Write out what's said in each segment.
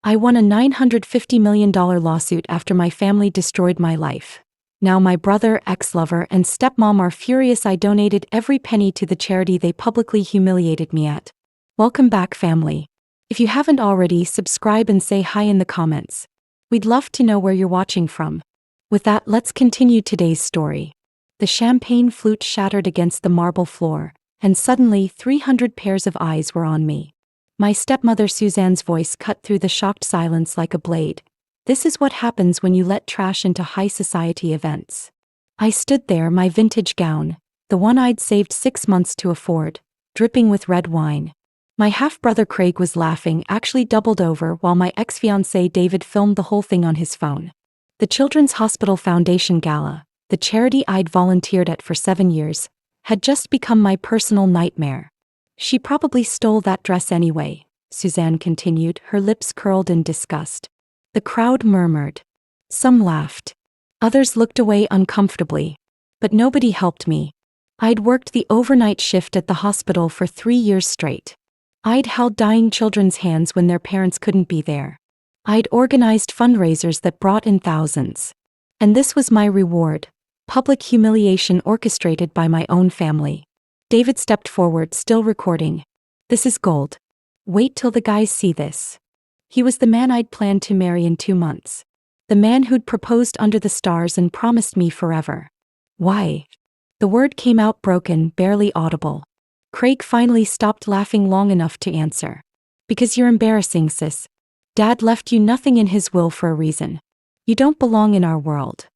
I won a $950 million lawsuit after my family destroyed my life. Now my brother, ex-lover, and stepmom are furious I donated every penny to the charity they publicly humiliated me at. Welcome back, family. If you haven't already, subscribe and say hi in the comments. We'd love to know where you're watching from. With that, let's continue today's story. The champagne flute shattered against the marble floor, and suddenly 300 pairs of eyes were on me. My stepmother Suzanne's voice cut through the shocked silence like a blade. This is what happens when you let trash into high society events. I stood there, my vintage gown, the one I'd saved 6 months to afford, dripping with red wine. My half-brother Craig was laughing, actually doubled over, while my ex-fiancé David filmed the whole thing on his phone. The Children's Hospital Foundation Gala, the charity I'd volunteered at for 7 years, had just become my personal nightmare. She probably stole that dress anyway, Suzanne continued, her lips curled in disgust. The crowd murmured. Some laughed. Others looked away uncomfortably. But nobody helped me. I'd worked the overnight shift at the hospital for 3 years straight. I'd held dying children's hands when their parents couldn't be there. I'd organized fundraisers that brought in thousands. And this was my reward: public humiliation orchestrated by my own family. David stepped forward, still recording. This is gold. Wait till the guys see this. He was the man I'd planned to marry in 2 months. The man who'd proposed under the stars and promised me forever. Why? The word came out broken, barely audible. Craig finally stopped laughing long enough to answer. Because you're embarrassing, sis. Dad left you nothing in his will for a reason. You don't belong in our world.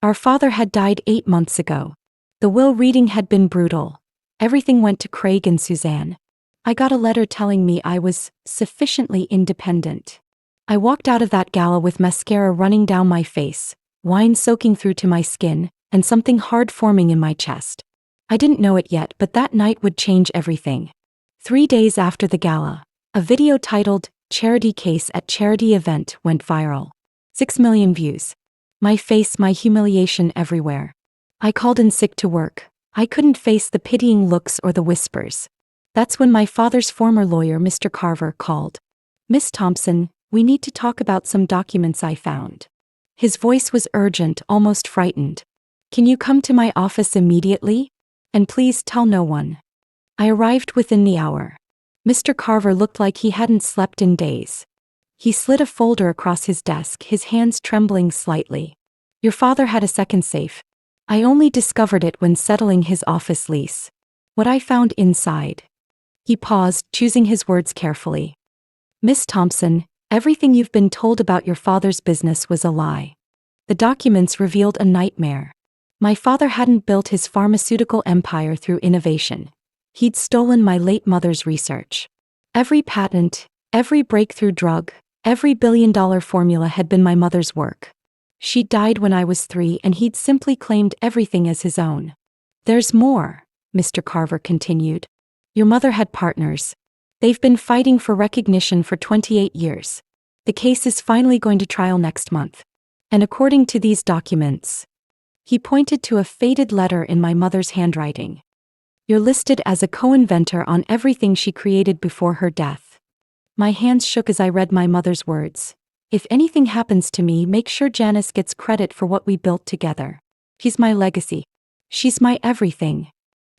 Our father had died 8 months ago. The will reading had been brutal. Everything went to Craig and Suzanne. I got a letter telling me I was sufficiently independent. I walked out of that gala with mascara running down my face, wine soaking through to my skin, and something hard forming in my chest. I didn't know it yet, but that night would change everything. 3 days after the gala, a video titled "Charity Case at Charity Event" went viral. 6 million views. My face, my humiliation everywhere. I called in sick to work. I couldn't face the pitying looks or the whispers. That's when my father's former lawyer, Mr. Carver, called. Miss Thompson, we need to talk about some documents I found. His voice was urgent, almost frightened. Can you come to my office immediately? And please tell no one. I arrived within the hour. Mr. Carver looked like he hadn't slept in days. He slid a folder across his desk, his hands trembling slightly. Your father had a second safe. I only discovered it when settling his office lease. What I found inside. He paused, choosing his words carefully. Miss Thompson, everything you've been told about your father's business was a lie. The documents revealed a nightmare. My father hadn't built his pharmaceutical empire through innovation. He'd stolen my late mother's research. Every patent, every breakthrough drug, every billion-dollar formula had been my mother's work. She died when I was 3, and he'd simply claimed everything as his own. There's more, Mr. Carver continued. Your mother had partners. They've been fighting for recognition for 28 years. The case is finally going to trial next month. And according to these documents, he pointed to a faded letter in my mother's handwriting. You're listed as a co-inventor on everything she created before her death. My hands shook as I read my mother's words. If anything happens to me, make sure Janice gets credit for what we built together. She's my legacy. She's my everything.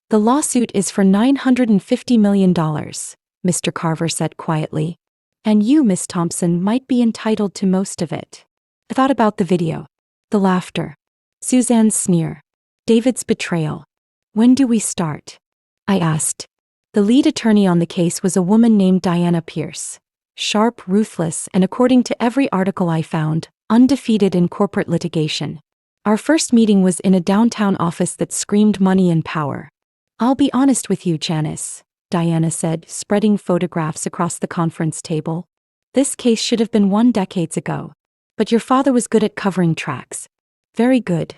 The lawsuit is for $950 million, Mr. Carver said quietly. And you, Miss Thompson, might be entitled to most of it. I thought about the video. The laughter. Suzanne's sneer. David's betrayal. When do we start? I asked. The lead attorney on the case was a woman named Diana Pierce. Sharp, ruthless, and according to every article I found, undefeated in corporate litigation. Our first meeting was in a downtown office that screamed money and power. I'll be honest with you, Janice, Diana said, spreading photographs across the conference table. This case should have been won decades ago. But your father was good at covering tracks. Very good.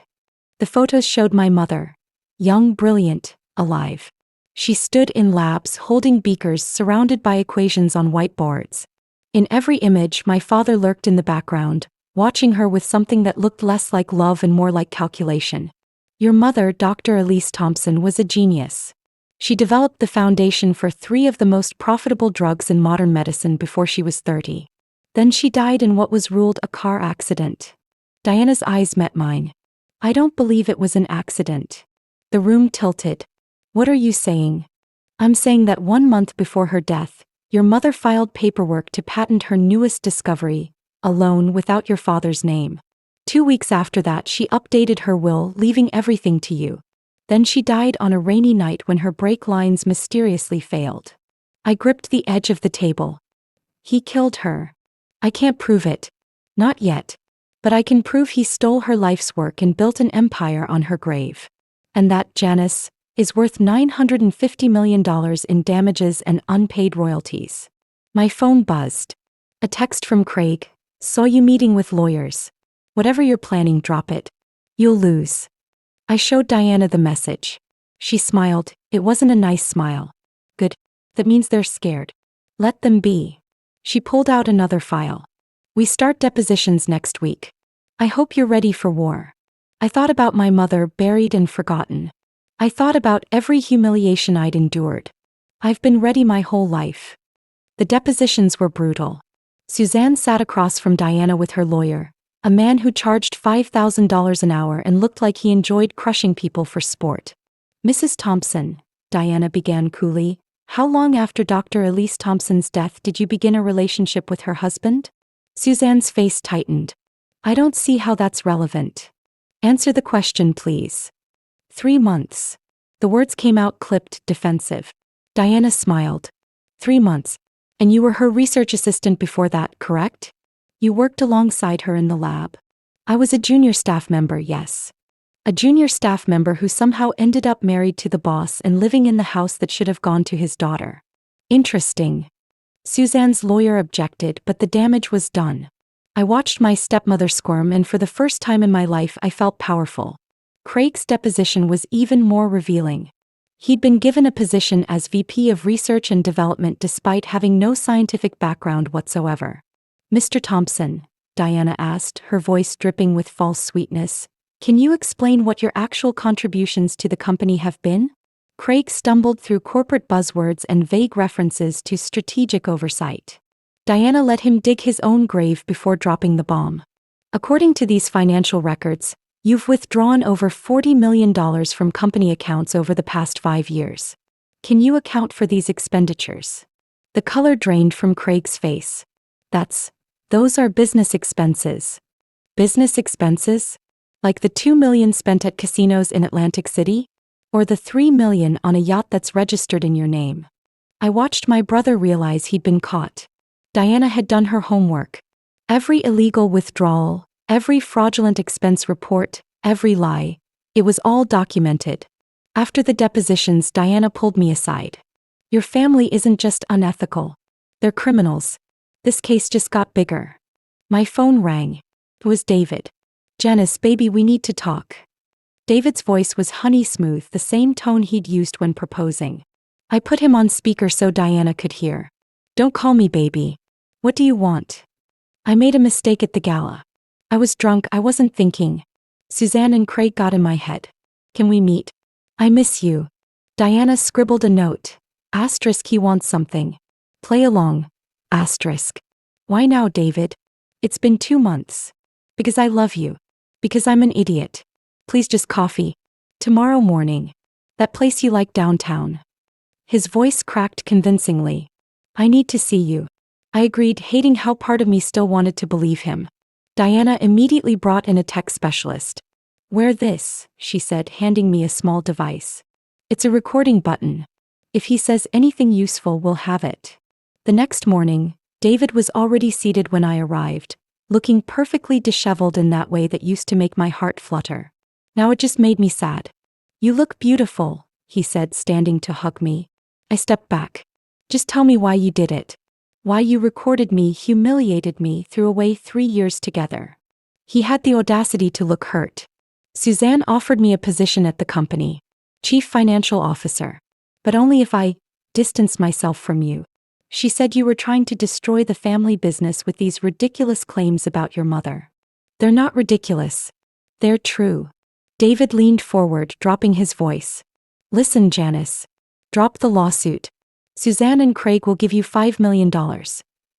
The photos showed my mother. Young, brilliant, alive. She stood in labs holding beakers surrounded by equations on whiteboards. In every image, my father lurked in the background, watching her with something that looked less like love and more like calculation. Your mother, Dr. Elise Thompson, was a genius. She developed the foundation for 3 of the most profitable drugs in modern medicine before she was 30. Then she died in what was ruled a car accident. Diana's eyes met mine. I don't believe it was an accident. The room tilted. What are you saying? I'm saying that 1 month before her death, your mother filed paperwork to patent her newest discovery, alone without your father's name. 2 weeks after that, she updated her will, leaving everything to you. Then she died on a rainy night when her brake lines mysteriously failed. I gripped the edge of the table. He killed her. I can't prove it. Not yet. But I can prove he stole her life's work and built an empire on her grave. And that, Janice, is worth $950 million in damages and unpaid royalties. My phone buzzed. A text from Craig. Saw you meeting with lawyers. Whatever you're planning, drop it. You'll lose. I showed Diana the message. She smiled. It wasn't a nice smile. Good. That means they're scared. Let them be. She pulled out another file. We start depositions next week. I hope you're ready for war. I thought about my mother, buried and forgotten. I thought about every humiliation I'd endured. I've been ready my whole life. The depositions were brutal. Suzanne sat across from Diana with her lawyer, a man who charged $5,000 an hour and looked like he enjoyed crushing people for sport. Mrs. Thompson, Diana began coolly, how long after Dr. Elise Thompson's death did you begin a relationship with her husband? Suzanne's face tightened. I don't see how that's relevant. Answer the question, please. 3 months. The words came out clipped, defensive. Diana smiled. 3 months. And you were her research assistant before that, correct? You worked alongside her in the lab. I was a junior staff member, yes. A junior staff member who somehow ended up married to the boss and living in the house that should have gone to his daughter. Interesting. Suzanne's lawyer objected, but the damage was done. I watched my stepmother squirm, and for the first time in my life I felt powerful. Craig's deposition was even more revealing. He'd been given a position as VP of Research and Development despite having no scientific background whatsoever. Mr. Thompson, Diana asked, her voice dripping with false sweetness, can you explain what your actual contributions to the company have been? Craig stumbled through corporate buzzwords and vague references to strategic oversight. Diana let him dig his own grave before dropping the bomb. According to these financial records, you've withdrawn over $40 million from company accounts over the past 5 years. Can you account for these expenditures? The color drained from Craig's face. Those are business expenses. Business expenses? Like the $2 million spent at casinos in Atlantic City? Or the $3 million on a yacht that's registered in your name? I watched my brother realize he'd been caught. Diana had done her homework. Every illegal withdrawal, every fraudulent expense report, every lie. It was all documented. After the depositions, Diana pulled me aside. Your family isn't just unethical. They're criminals. This case just got bigger. My phone rang. It was David. Janice, baby, we need to talk. David's voice was honey smooth, the same tone he'd used when proposing. I put him on speaker so Diana could hear. Don't call me baby. What do you want? I made a mistake at the gala. I was drunk, I wasn't thinking. Suzanne and Craig got in my head. Can we meet? I miss you. Diana scribbled a note. Asterisk, he wants something. Play along. Asterisk. Why now, David? It's been 2 months. Because I love you. Because I'm an idiot. Please, just coffee. Tomorrow morning. That place you like downtown. His voice cracked convincingly. I need to see you. I agreed, hating how part of me still wanted to believe him. Diana immediately brought in a tech specialist. Wear this, she said, handing me a small device. It's a recording button. If he says anything useful, we'll have it. The next morning, David was already seated when I arrived, looking perfectly disheveled in that way that used to make my heart flutter. Now it just made me sad. You look beautiful, he said, standing to hug me. I stepped back. Just tell me why you did it. Why you recorded me, humiliated me, threw away 3 years together. He had the audacity to look hurt. Suzanne offered me a position at the company, chief financial officer. But only if I distanced myself from you. She said you were trying to destroy the family business with these ridiculous claims about your mother. They're not ridiculous. They're true. David leaned forward, dropping his voice. Listen, Janice. Drop the lawsuit. Suzanne and Craig will give you $5 million.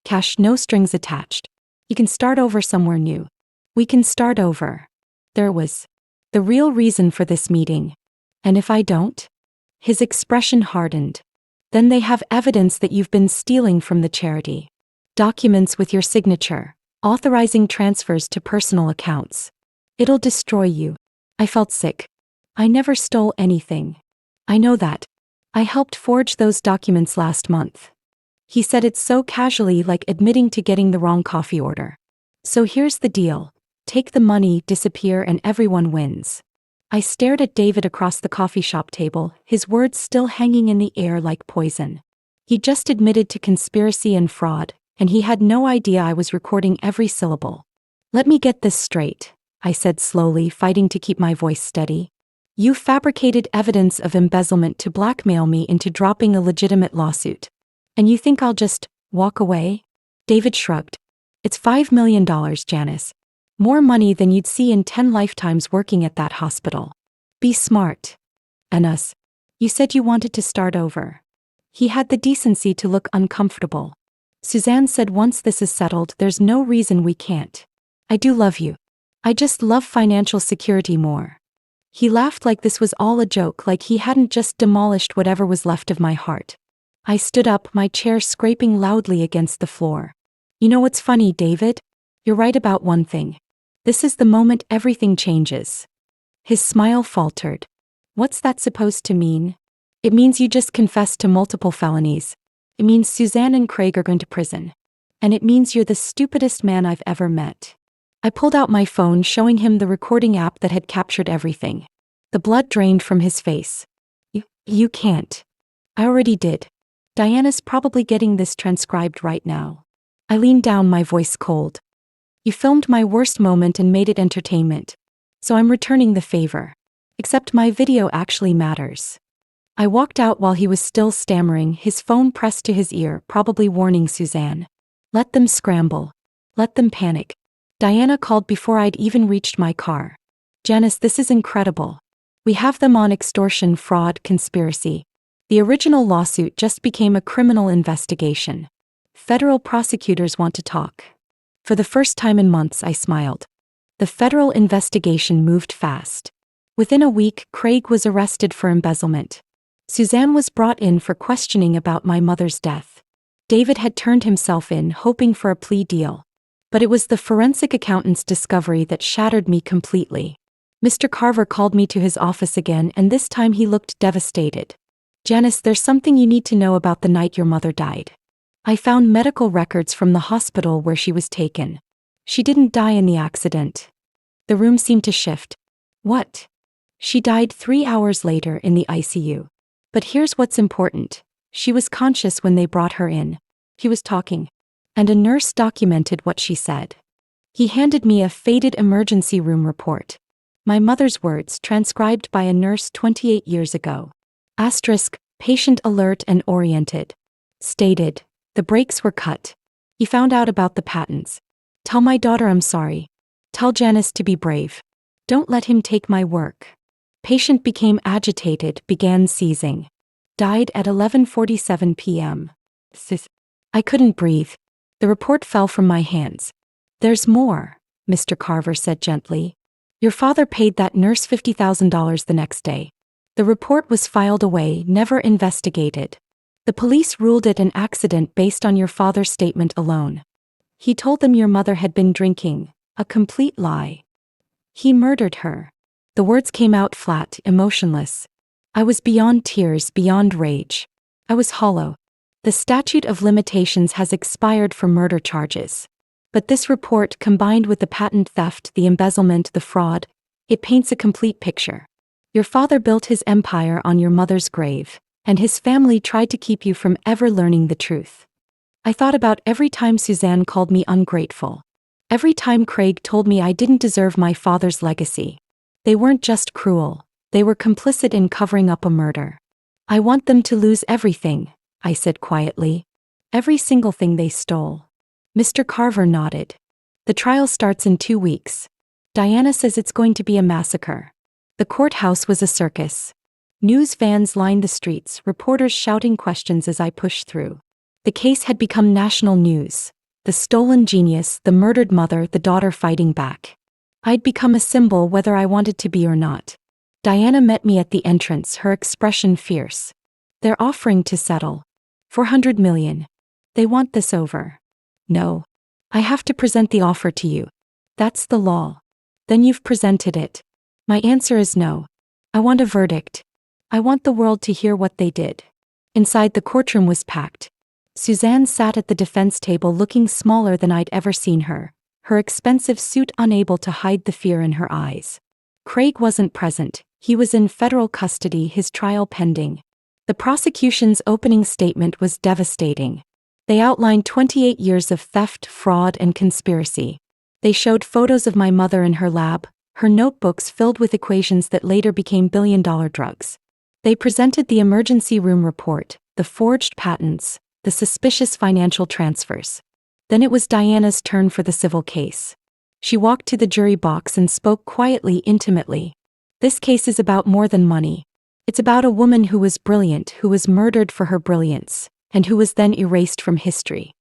Cash, no strings attached. You can start over somewhere new. We can start over. There was the real reason for this meeting. And if I don't? His expression hardened. Then they have evidence that you've been stealing from the charity. Documents with your signature, authorizing transfers to personal accounts. It'll destroy you. I felt sick. I never stole anything. I know that. I helped forge those documents last month. He said it so casually, like admitting to getting the wrong coffee order. So here's the deal. Take the money, disappear, and everyone wins. I stared at David across the coffee shop table, his words still hanging in the air like poison. He just admitted to conspiracy and fraud, and he had no idea I was recording every syllable. Let me get this straight, I said slowly, fighting to keep my voice steady. You fabricated evidence of embezzlement to blackmail me into dropping a legitimate lawsuit. And you think I'll just walk away? David shrugged. It's $5 million, Janice. More money than you'd see in 10 lifetimes working at that hospital. Be smart. And us. You said you wanted to start over. He had the decency to look uncomfortable. Suzanne said once this is settled, there's no reason we can't. I do love you. I just love financial security more. He laughed like this was all a joke, like he hadn't just demolished whatever was left of my heart. I stood up, my chair scraping loudly against the floor. You know what's funny, David? You're right about one thing. This is the moment everything changes. His smile faltered. What's that supposed to mean? It means you just confessed to multiple felonies. It means Suzanne and Craig are going to prison. And it means you're the stupidest man I've ever met. I pulled out my phone, showing him the recording app that had captured everything. The blood drained from his face. You can't. I already did. Diana's probably getting this transcribed right now. I leaned down, my voice cold. You filmed my worst moment and made it entertainment. So I'm returning the favor. Except my video actually matters. I walked out while he was still stammering, his phone pressed to his ear, probably warning Suzanne. Let them scramble. Let them panic. Diana called before I'd even reached my car. Janice, this is incredible. We have them on extortion, fraud, conspiracy. The original lawsuit just became a criminal investigation. Federal prosecutors want to talk. For the first time in months, I smiled. The federal investigation moved fast. Within a week, Craig was arrested for embezzlement. Suzanne was brought in for questioning about my mother's death. David had turned himself in, hoping for a plea deal. But it was the forensic accountant's discovery that shattered me completely. Mr. Carver called me to his office again, and this time he looked devastated. Janice, there's something you need to know about the night your mother died. I found medical records from the hospital where she was taken. She didn't die in the accident. The room seemed to shift. What? She died 3 hours later in the ICU. But here's what's important. She was conscious when they brought her in. He was talking. And a nurse documented what she said. He handed me a faded emergency room report. My mother's words, transcribed by a nurse 28 years ago. Asterisk, patient alert and oriented. Stated, the brakes were cut. He found out about the patents. Tell my daughter I'm sorry. Tell Janice to be brave. Don't let him take my work. Patient became agitated, began seizing. Died at 11:47 p.m. I couldn't breathe. The report fell from my hands. There's more, Mr. Carver said gently. Your father paid that nurse $50,000 the next day. The report was filed away, never investigated. The police ruled it an accident based on your father's statement alone. He told them your mother had been drinking, a complete lie. He murdered her. The words came out flat, emotionless. I was beyond tears, beyond rage. I was hollow. The statute of limitations has expired for murder charges. But this report, combined with the patent theft, the embezzlement, the fraud, it paints a complete picture. Your father built his empire on your mother's grave, and his family tried to keep you from ever learning the truth. I thought about every time Suzanne called me ungrateful. Every time Craig told me I didn't deserve my father's legacy. They weren't just cruel, they were complicit in covering up a murder. I want them to lose everything, I said quietly. Every single thing they stole. Mr. Carver nodded. The trial starts in 2 weeks. Diana says it's going to be a massacre. The courthouse was a circus. News vans lined the streets, reporters shouting questions as I pushed through. The case had become national news. The stolen genius, the murdered mother, the daughter fighting back. I'd become a symbol whether I wanted to be or not. Diana met me at the entrance, her expression fierce. They're offering to settle. 400 million. They want this over. No. I have to present the offer to you. That's the law. Then you've presented it. My answer is no. I want a verdict. I want the world to hear what they did. Inside, the courtroom was packed. Suzanne sat at the defense table looking smaller than I'd ever seen her, her expensive suit unable to hide the fear in her eyes. Craig wasn't present. He was in federal custody, his trial pending. The prosecution's opening statement was devastating. They outlined 28 years of theft, fraud, and conspiracy. They showed photos of my mother in her lab, her notebooks filled with equations that later became billion-dollar drugs. They presented the emergency room report, the forged patents, the suspicious financial transfers. Then it was Diana's turn for the civil case. She walked to the jury box and spoke quietly, intimately. This case is about more than money. It's about a woman who was brilliant, who was murdered for her brilliance, and who was then erased from history.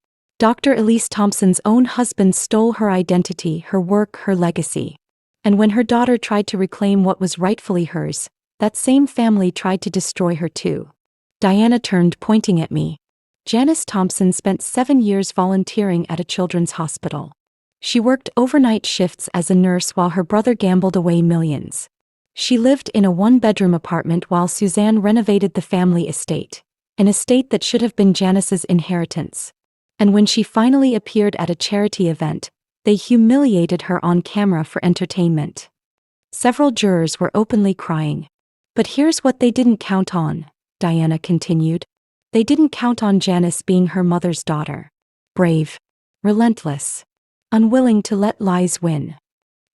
Dr. Elise Thompson's own husband stole her identity, her work, her legacy. And when her daughter tried to reclaim what was rightfully hers, that same family tried to destroy her too. Diana turned, pointing at me. Janice Thompson spent 7 years volunteering at a children's hospital. She worked overnight shifts as a nurse while her brother gambled away millions. She lived in a one-bedroom apartment while Suzanne renovated the family estate, an estate that should have been Janice's inheritance. And when she finally appeared at a charity event, they humiliated her on camera for entertainment. Several jurors were openly crying. But here's what they didn't count on, Diana continued. They didn't count on Janice being her mother's daughter. Brave. Relentless. Unwilling to let lies win.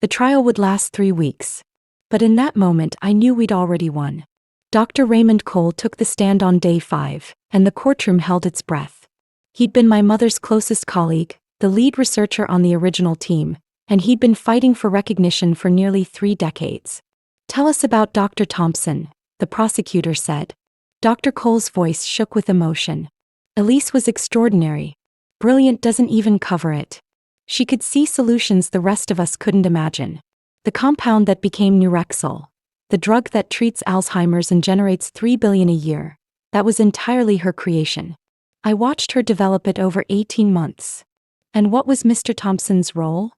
The trial would last 3 weeks. But in that moment I knew we'd already won. Dr. Raymond Cole took the stand on day 5, and the courtroom held its breath. He'd been my mother's closest colleague, the lead researcher on the original team, and he'd been fighting for recognition for nearly 3 decades. Tell us about Dr. Thompson, the prosecutor said. Dr. Cole's voice shook with emotion. Elise was extraordinary. Brilliant doesn't even cover it. She could see solutions the rest of us couldn't imagine. The compound that became Nurexil, the drug that treats Alzheimer's and generates $3 billion a year, that was entirely her creation. I watched her develop it over 18 months. And what was Mr. Thompson's role?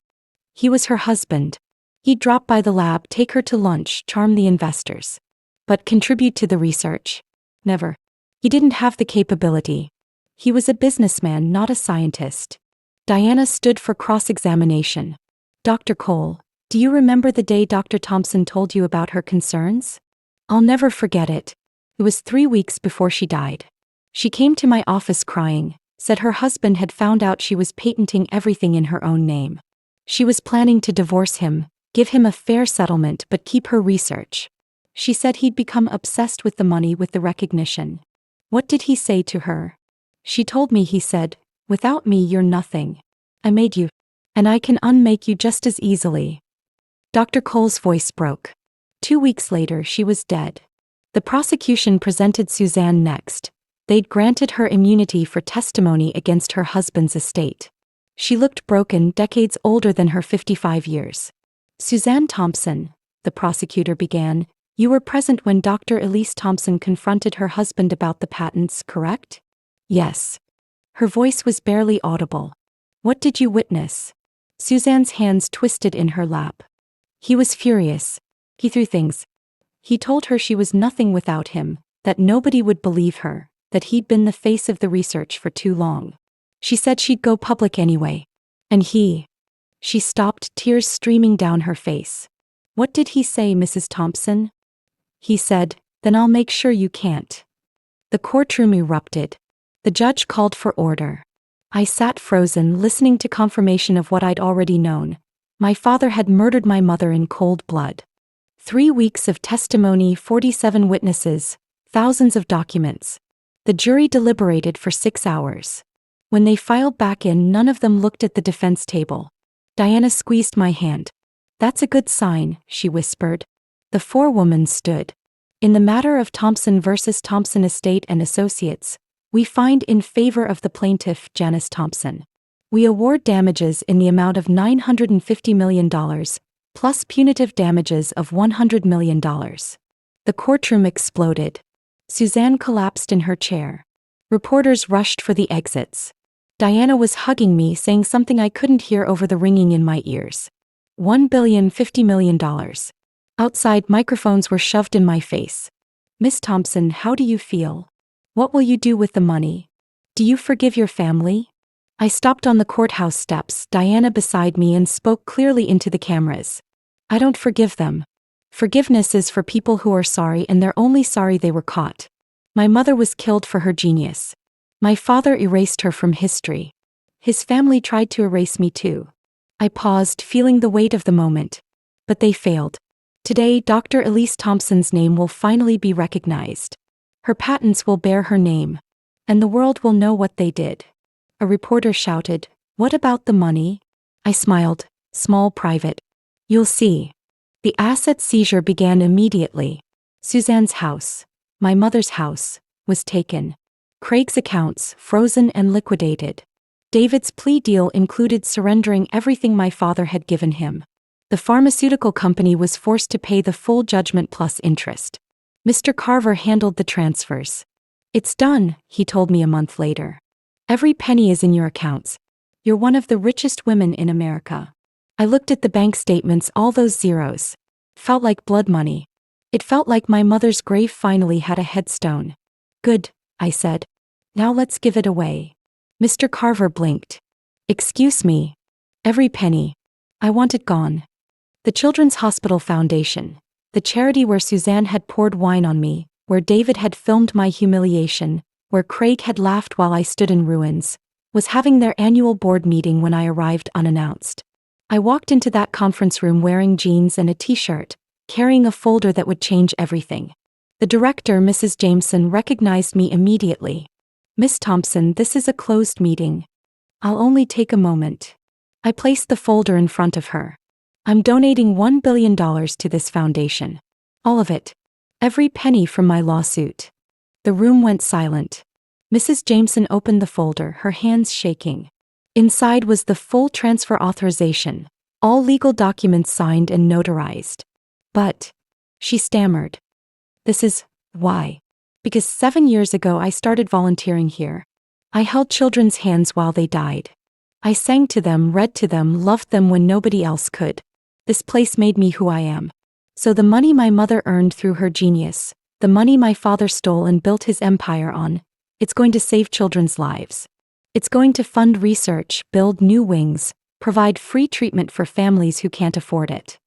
He was her husband. He'd drop by the lab, take her to lunch, charm the investors. But contribute to the research? Never. He didn't have the capability. He was a businessman, not a scientist. Diana stood for cross-examination. Dr. Cole, do you remember the day Dr. Thompson told you about her concerns? I'll never forget it. It was 3 weeks before she died. She came to my office crying, said her husband had found out she was patenting everything in her own name. She was planning to divorce him, give him a fair settlement but keep her research. She said he'd become obsessed with the money, with the recognition. What did he say to her? She told me he said, "Without me you're nothing. I made you. And I can unmake you just as easily." Dr. Cole's voice broke. 2 weeks later she was dead. The prosecution presented Suzanne next. They'd granted her immunity for testimony against her husband's estate. She looked broken, decades older than her 55 years. Suzanne Thompson, the prosecutor began, you were present when Dr. Elise Thompson confronted her husband about the patents, correct? Yes. Her voice was barely audible. What did you witness? Suzanne's hands twisted in her lap. He was furious. He threw things. He told her she was nothing without him, that nobody would believe her, that he'd been the face of the research for too long. She said she'd go public anyway. And he... She stopped, tears streaming down her face. What did he say, Mrs. Thompson? He said, then I'll make sure you can't. The courtroom erupted. The judge called for order. I sat frozen, listening to confirmation of what I'd already known. My father had murdered my mother in cold blood. 3 weeks of testimony, 47 witnesses, thousands of documents. The jury deliberated for 6 hours. When they filed back in, none of them looked at the defense table. Diana squeezed my hand. That's a good sign, she whispered. The forewoman stood. In the matter of Thompson versus Thompson Estate and Associates, we find in favor of the plaintiff, Janice Thompson. We award damages in the amount of $950 million, plus punitive damages of $100 million. The courtroom exploded. Suzanne collapsed in her chair. Reporters rushed for the exits. Diana was hugging me, saying something I couldn't hear over the ringing in my ears. $1,050 million. Outside, microphones were shoved in my face. Miss Thompson, how do you feel? What will you do with the money? Do you forgive your family? I stopped on the courthouse steps, Diana beside me, and spoke clearly into the cameras. I don't forgive them. Forgiveness is for people who are sorry, and they're only sorry they were caught. My mother was killed for her genius. My father erased her from history. His family tried to erase me too. I paused, feeling the weight of the moment. But they failed. Today, Dr. Elise Thompson's name will finally be recognized. Her patents will bear her name. And the world will know what they did. A reporter shouted, "What about the money?" I smiled, small, private. You'll see. The asset seizure began immediately. Suzanne's house, my mother's house, was taken. Craig's accounts, frozen and liquidated. David's plea deal included surrendering everything my father had given him. The pharmaceutical company was forced to pay the full judgment plus interest. Mr. Carver handled the transfers. It's done, he told me a month later. Every penny is in your accounts. You're one of the richest women in America. I looked at the bank statements, all those zeros. Felt like blood money. It felt like my mother's grave finally had a headstone. Good, I said. Now let's give it away. Mr. Carver blinked. Excuse me. Every penny. I want it gone. The Children's Hospital Foundation, the charity where Suzanne had poured wine on me, where David had filmed my humiliation, where Craig had laughed while I stood in ruins, was having their annual board meeting when I arrived unannounced. I walked into that conference room wearing jeans and a t-shirt, carrying a folder that would change everything. The director, Mrs. Jameson, recognized me immediately. Miss Thompson, this is a closed meeting. I'll only take a moment. I placed the folder in front of her. I'm donating $1 billion to this foundation. All of it. Every penny from my lawsuit. The room went silent. Mrs. Jameson opened the folder, her hands shaking. Inside was the full transfer authorization, all legal documents signed and notarized. But, she stammered. This is why. Because 7 years ago I started volunteering here. I held children's hands while they died. I sang to them, read to them, loved them when nobody else could. This place made me who I am. So the money my mother earned through her genius, the money my father stole and built his empire on, it's going to save children's lives. It's going to fund research, build new wings, provide free treatment for families who can't afford it.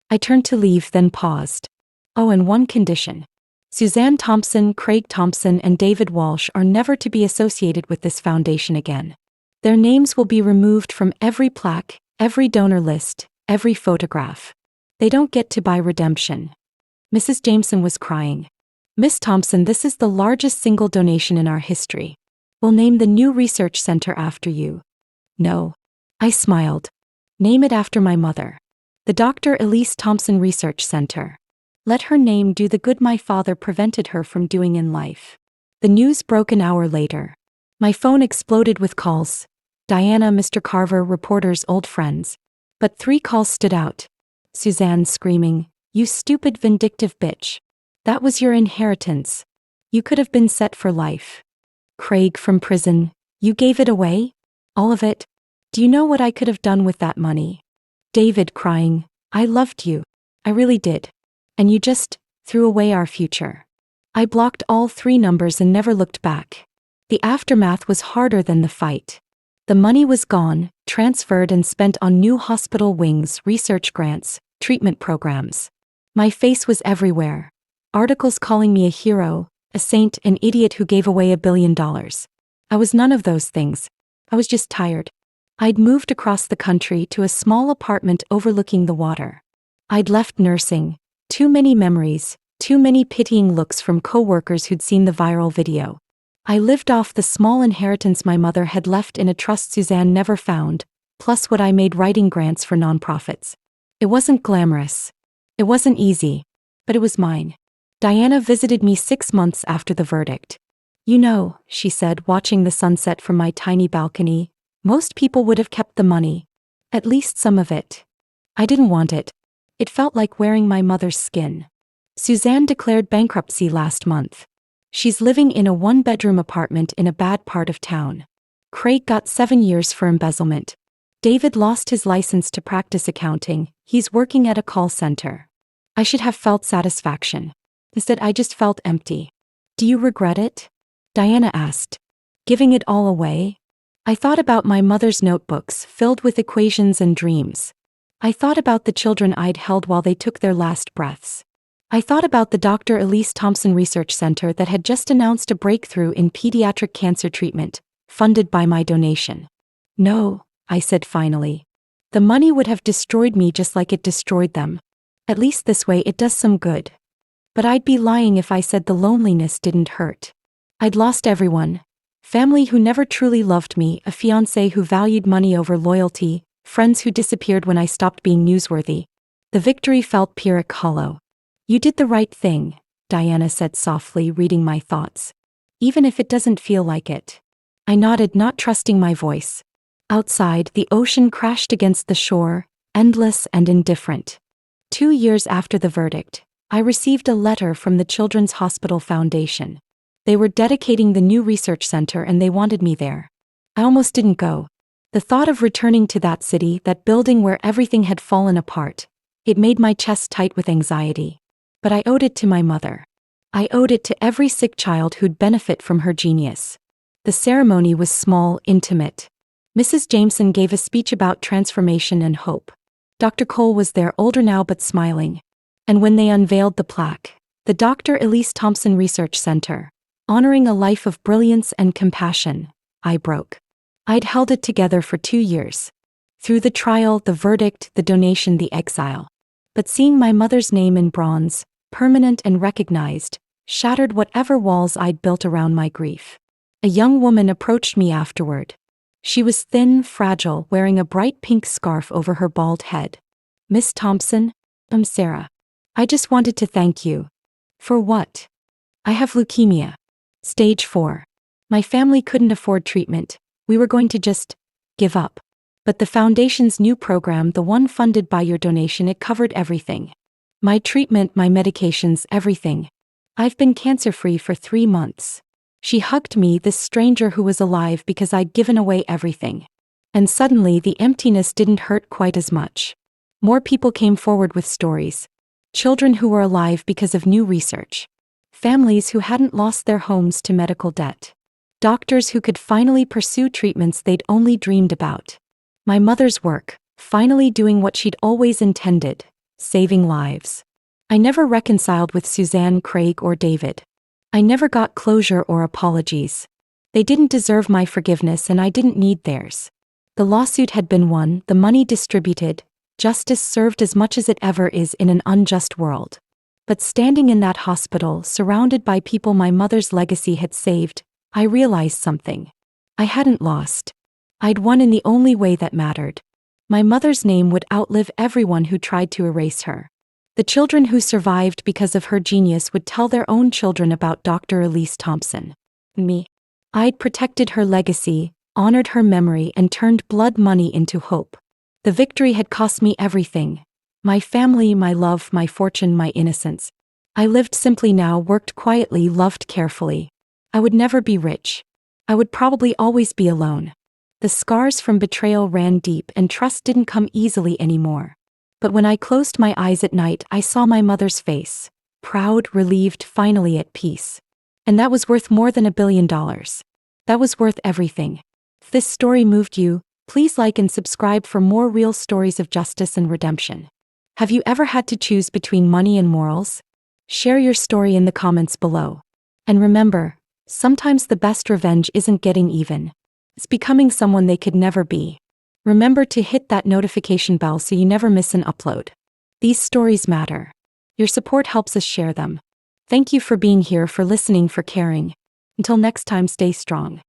I turned to leave, then paused. Oh, and one condition. Suzanne Thompson, Craig Thompson, and David Walsh are never to be associated with this foundation again. Their names will be removed from every plaque, every donor list, every photograph. They don't get to buy redemption. Mrs. Jameson was crying. Miss Thompson, this is the largest single donation in our history. We'll name the new research center after you. No. I smiled. Name it after my mother. The Dr. Elise Thompson Research Center. Let her name do the good my father prevented her from doing in life. The news broke an hour later. My phone exploded with calls. Diana, Mr. Carver, reporters, old friends. But 3 calls stood out. Suzanne screaming, "You stupid vindictive bitch. That was your inheritance. You could have been set for life." Craig from prison, "You gave it away? All of it? Do you know what I could have done with that money?" David crying, "I loved you. I really did. And you just threw away our future." I blocked all 3 numbers and never looked back. The aftermath was harder than the fight. The money was gone, transferred and spent on new hospital wings, research grants, treatment programs. My face was everywhere. Articles calling me a hero, a saint, an idiot who gave away $1 billion. I was none of those things. I was just tired. I'd moved across the country to a small apartment overlooking the water. I'd left nursing. Too many memories, too many pitying looks from co-workers who'd seen the viral video. I lived off the small inheritance my mother had left in a trust Suzanne never found, plus what I made writing grants for nonprofits. It wasn't glamorous. It wasn't easy. But it was mine. Diana visited me 6 months after the verdict. "You know," she said, watching the sunset from my tiny balcony, Most people would have kept the money. At least some of it. I didn't want it. It felt like wearing my mother's skin. Suzanne declared bankruptcy last month. She's living in a one-bedroom apartment in a bad part of town. Craig got 7 years for embezzlement. David lost his license to practice accounting. He's working at a call center. I should have felt satisfaction. Instead, I just felt empty. Do you regret it? Diana asked. Giving it all away? I thought about my mother's notebooks filled with equations and dreams. I thought about the children I'd held while they took their last breaths. I thought about the Dr. Elise Thompson Research Center that had just announced a breakthrough in pediatric cancer treatment, funded by my donation. No, I said finally. The money would have destroyed me just like it destroyed them. At least this way it does some good. But I'd be lying if I said the loneliness didn't hurt. I'd lost everyone. Family who never truly loved me, a fiancé who valued money over loyalty, friends who disappeared when I stopped being newsworthy. The victory felt Pyrrhic hollow. You did the right thing, Diana said softly, reading my thoughts. Even if it doesn't feel like it. I nodded, not trusting my voice. Outside, the ocean crashed against the shore, endless and indifferent. 2 years after the verdict, I received a letter from the Children's Hospital Foundation. They were dedicating the new research center and they wanted me there. I almost didn't go. The thought of returning to that city, that building where everything had fallen apart, it made my chest tight with anxiety. But I owed it to my mother. I owed it to every sick child who'd benefit from her genius. The ceremony was small, intimate. Mrs. Jameson gave a speech about transformation and hope. Dr. Cole was there, older now but smiling. And when they unveiled the plaque, the Dr. Elise Thompson Research Center, honoring a life of brilliance and compassion, I broke. I'd held it together for 2 years. Through the trial, the verdict, the donation, the exile. But seeing my mother's name in bronze, permanent and recognized, shattered whatever walls I'd built around my grief. A young woman approached me afterward. She was thin, fragile, wearing a bright pink scarf over her bald head. Miss Thompson, I'm Sarah. I just wanted to thank you. For what? I have leukemia. Stage 4. My family couldn't afford treatment. We were going to just give up. But the foundation's new program, the one funded by your donation, it covered everything. My treatment, my medications, everything. I've been cancer-free for 3 months. She hugged me, this stranger who was alive because I'd given away everything. And suddenly the emptiness didn't hurt quite as much. More people came forward with stories. Children who were alive because of new research. Families who hadn't lost their homes to medical debt. Doctors who could finally pursue treatments they'd only dreamed about. My mother's work, finally doing what she'd always intended, saving lives. I never reconciled with Suzanne, Craig, or David. I never got closure or apologies. They didn't deserve my forgiveness and I didn't need theirs. The lawsuit had been won, the money distributed, justice served as much as it ever is in an unjust world. But standing in that hospital, surrounded by people my mother's legacy had saved, I realized something. I hadn't lost. I'd won in the only way that mattered. My mother's name would outlive everyone who tried to erase her. The children who survived because of her genius would tell their own children about Dr. Elise Thompson. Me. I'd protected her legacy, honored her memory, and turned blood money into hope. The victory had cost me everything. My family, my love, my fortune, my innocence. I lived simply now, worked quietly, loved carefully. I would never be rich. I would probably always be alone. The scars from betrayal ran deep and trust didn't come easily anymore. But when I closed my eyes at night, I saw my mother's face. Proud, relieved, finally at peace. And that was worth more than $1 billion. That was worth everything. If this story moved you, please like and subscribe for more real stories of justice and redemption. Have you ever had to choose between money and morals? Share your story in the comments below. And remember, sometimes the best revenge isn't getting even. It's becoming someone they could never be. Remember to hit that notification bell so you never miss an upload. These stories matter. Your support helps us share them. Thank you for being here, for listening, for caring. Until next time, stay strong.